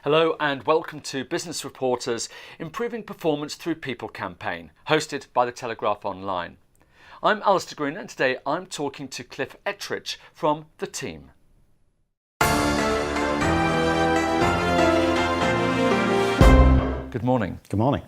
Hello and welcome to Business Reporter's Improving Performance Through People campaign, hosted by the Telegraph Online. I'm Alistair Green and today I'm talking to Cliff Ettridge from the team. Good morning. Good morning.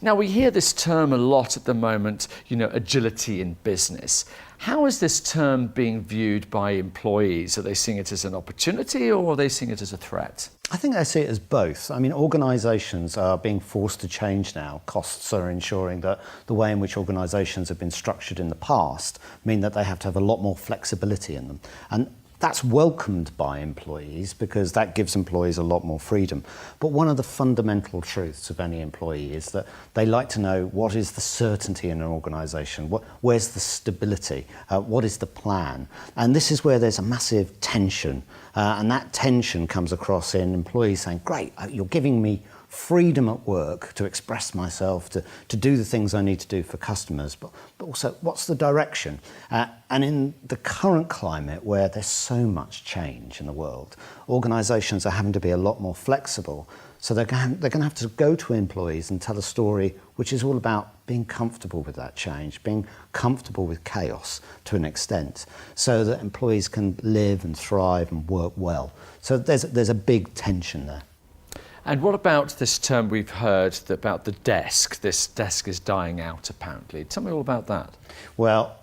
Now we hear this term a lot at the moment, agility in business. How is this term being viewed by employees? Are they seeing it as an opportunity or are they seeing it as a threat? I think they see it as both. Organisations are being forced to change now. Costs are ensuring that the way in which organisations have been structured in the past mean that they have to have a lot more flexibility in them. And that's welcomed by employees because that gives employees a lot more freedom. But one of the fundamental truths of any employee is that they like to know what is the certainty in an organisation, where's the stability, what is the plan. And this is where there's a massive tension. And that tension comes across in employees saying, great, you're giving me freedom at work to express myself, to do the things I need to do for customers, but also what's the direction? And in the current climate where there's so much change in the world, organisations are having to be a lot more flexible. So they're going to have to go to employees and tell a story which is all about being comfortable with that change, being comfortable with chaos to an extent, so that employees can live and thrive and work well. So there's a big tension there. And what about this term we've heard about the desk? This desk is dying out, apparently. Tell me all about that. Well,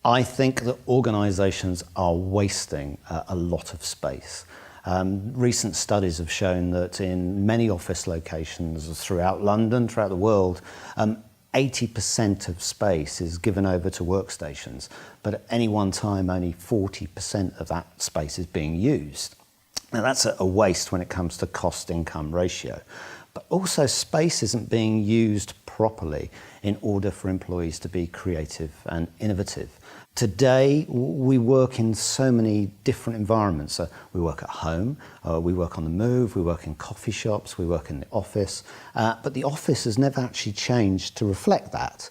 I think that organisations are wasting a lot of space. Recent studies have shown that in many office locations throughout London, throughout the world, 80% of space is given over to workstations, but at any one time only 40% of that space is being used. Now that's a waste when it comes to cost-income ratio, but also space isn't being used properly in order for employees to be creative and innovative. Today, we work in so many different environments. We work at home, we work on the move, we work in coffee shops, we work in the office, but the office has never actually changed to reflect that.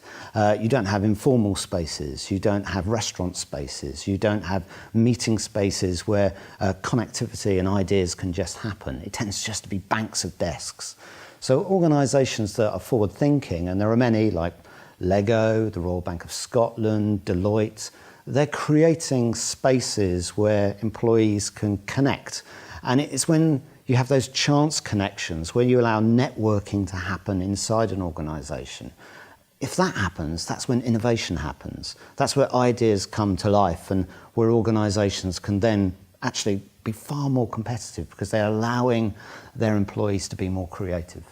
You don't have informal spaces, you don't have restaurant spaces, you don't have meeting spaces where connectivity and ideas can just happen. It tends just to be banks of desks. So organisations that are forward-thinking, and there are many like Lego, the Royal Bank of Scotland, Deloitte, they're creating spaces where employees can connect. And it's when you have those chance connections, where you allow networking to happen inside an organisation. If that happens, that's when innovation happens. That's where ideas come to life and where organisations can then actually be far more competitive because they're allowing their employees to be more creative.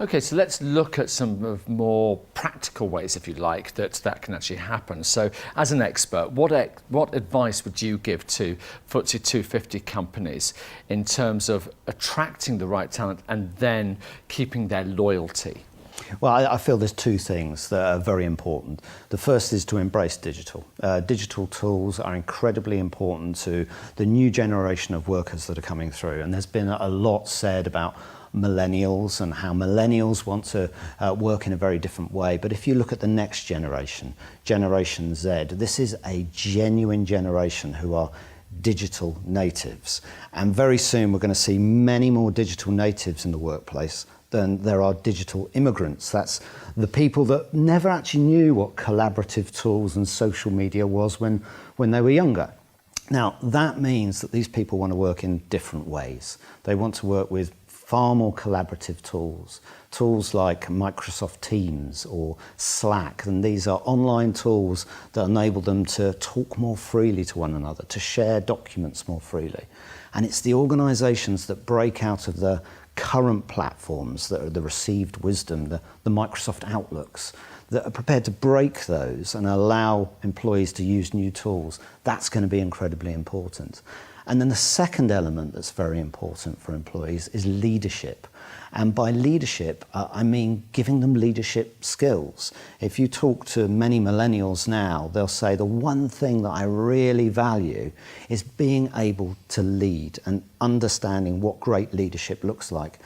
Okay, so let's look at some of more practical ways, if you like, that can actually happen. So as an expert, what advice would you give to FTSE 250 companies in terms of attracting the right talent and then keeping their loyalty? Well, I feel there's two things that are very important. The first is to embrace digital. Digital tools are incredibly important to the new generation of workers that are coming through. And there's been a lot said about millennials and how millennials want to work in a very different way. But if you look at the next generation, Generation Z, this is a genuine generation who are digital natives. And very soon we're going to see many more digital natives in the workplace than there are digital immigrants. That's the people that never actually knew what collaborative tools and social media was when they were younger. Now, that means that these people want to work in different ways. They want to work with far more collaborative tools like Microsoft Teams or Slack, and these are online tools that enable them to talk more freely to one another, to share documents more freely. And it's the organisations that break out of the current platforms, that are the received wisdom, the Microsoft Outlooks, that are prepared to break those and allow employees to use new tools. That's going to be incredibly important. And then the second element that's very important for employees is leadership. And by leadership, I mean giving them leadership skills. If you talk to many millennials now, they'll say the one thing that I really value is being able to lead and understanding what great leadership looks like.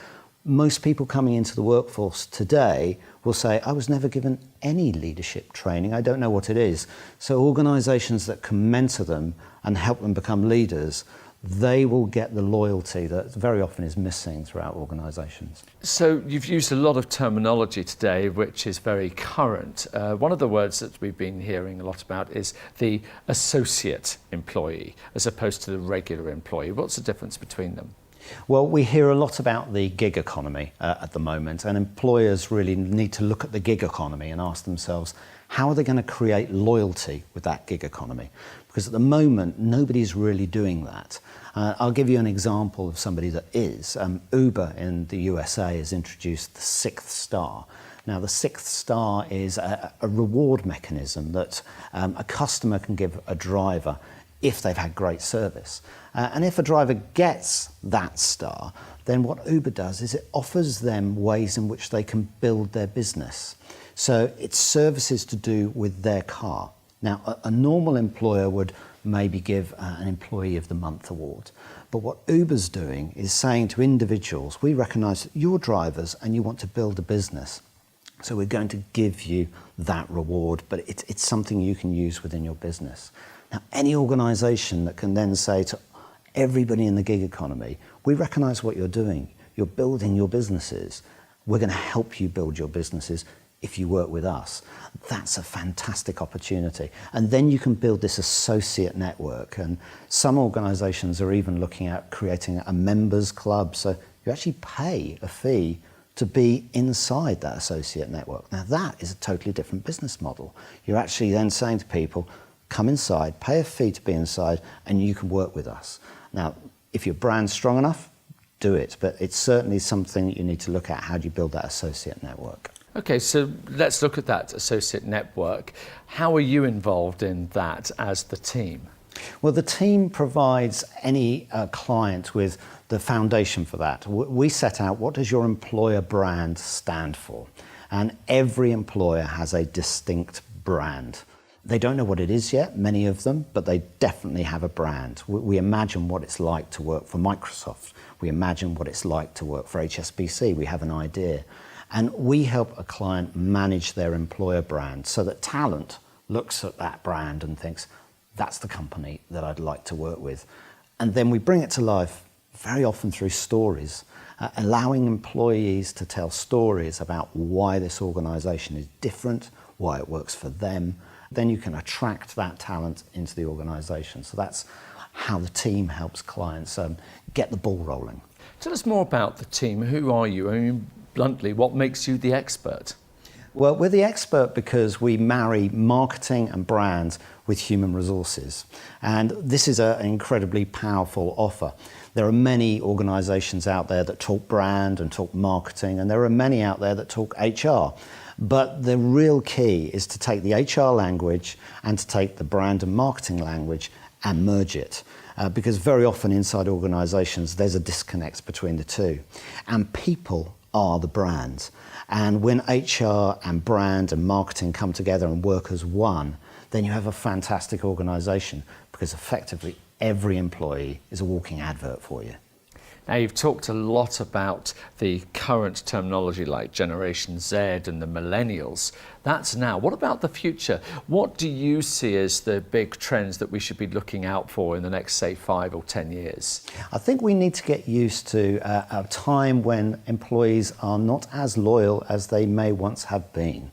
Most people coming into the workforce today will say, I was never given any leadership training, I don't know what it is. So organisations that can mentor them and help them become leaders, they will get the loyalty that very often is missing throughout organisations. So you've used a lot of terminology today which is very current. One of the words that we've been hearing a lot about is the associate employee as opposed to the regular employee. What's the difference between them? Well, we hear a lot about the gig economy at the moment, and employers really need to look at the gig economy and ask themselves, how are they going to create loyalty with that gig economy? Because at the moment, nobody's really doing that. I'll give you an example of somebody that is. Uber in the USA has introduced the 6th star. Now, the 6th star is a reward mechanism that a customer can give a driver if they've had great service. And if a driver gets that star, then what Uber does is it offers them ways in which they can build their business. So it's services to do with their car. Now, a normal employer would maybe give an Employee of the Month award. But what Uber's doing is saying to individuals, we recognise that you're drivers and you want to build a business. So we're going to give you that reward, but it's something you can use within your business. Now, any organisation that can then say to everybody in the gig economy, we recognise what you're doing, you're building your businesses, we're going to help you build your businesses if you work with us. That's a fantastic opportunity. And then you can build this associate network. And some organisations are even looking at creating a members club. So you actually pay a fee to be inside that associate network. Now that is a totally different business model. You're actually then saying to people, come inside, pay a fee to be inside, and you can work with us. Now, if your brand's strong enough, do it. But it's certainly something that you need to look at. How do you build that associate network? Okay, so let's look at that associate network. How are you involved in that as the team? Well, the team provides any client with the foundation for that. We set out, what does your employer brand stand for? And every employer has a distinct brand. They don't know what it is yet, many of them, but they definitely have a brand. We imagine what it's like to work for Microsoft. We imagine what it's like to work for HSBC. We have an idea. And we help a client manage their employer brand so that talent looks at that brand and thinks, that's the company that I'd like to work with. And then we bring it to life very often through stories, allowing employees to tell stories about why this organisation is different, why it works for them. Then you can attract that talent into the organisation. So that's how the team helps clients get the ball rolling. Tell us more about the team. Who are you? I mean, bluntly, what makes you the expert? Well, we're the expert because we marry marketing and brand with human resources. And this is an incredibly powerful offer. There are many organisations out there that talk brand and talk marketing, and there are many out there that talk HR. But the real key is to take the HR language and to take the brand and marketing language and merge it. Because very often inside organisations, there's a disconnect between the two. And people are the brand. And when HR and brand and marketing come together and work as one, then you have a fantastic organisation, because effectively every employee is a walking advert for you. Now, you've talked a lot about the current terminology like Generation Z and the millennials. That's now. What about the future? What do you see as the big trends that we should be looking out for in the next, say, 5 or 10 years? I think we need to get used to a time when employees are not as loyal as they may once have been.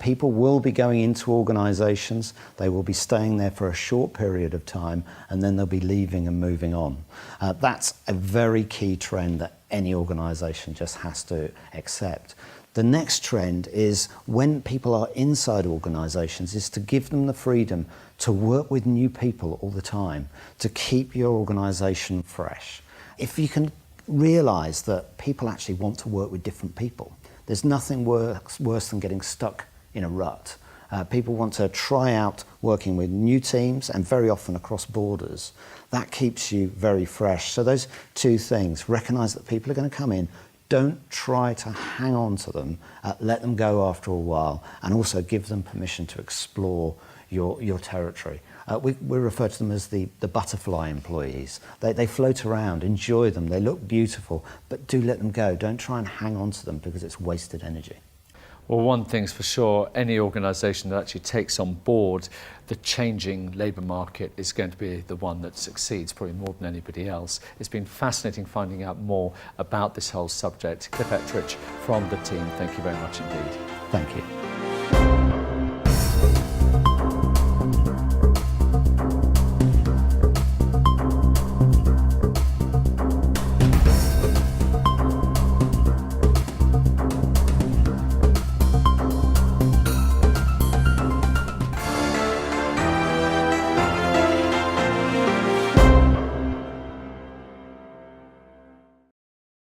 People will be going into organisations, they will be staying there for a short period of time, and then they'll be leaving and moving on. That's a very key trend that any organisation just has to accept. The next trend is, when people are inside organisations, is to give them the freedom to work with new people all the time, to keep your organisation fresh. If you can realise that people actually want to work with different people, there's nothing worse than getting stuck in a rut. People want to try out working with new teams, and very often across borders. That keeps you very fresh. So those two things: recognise that people are going to come in, don't try to hang on to them, let them go after a while, and also give them permission to explore your territory. We refer to them as the butterfly employees. They float around, enjoy them, they look beautiful, but do let them go. Don't try and hang on to them, because it's wasted energy. Well, one thing's for sure, any organisation that actually takes on board the changing labour market is going to be the one that succeeds, probably more than anybody else. It's been fascinating finding out more about this whole subject. Cliff Ettridge from the team, thank you very much indeed. Thank you.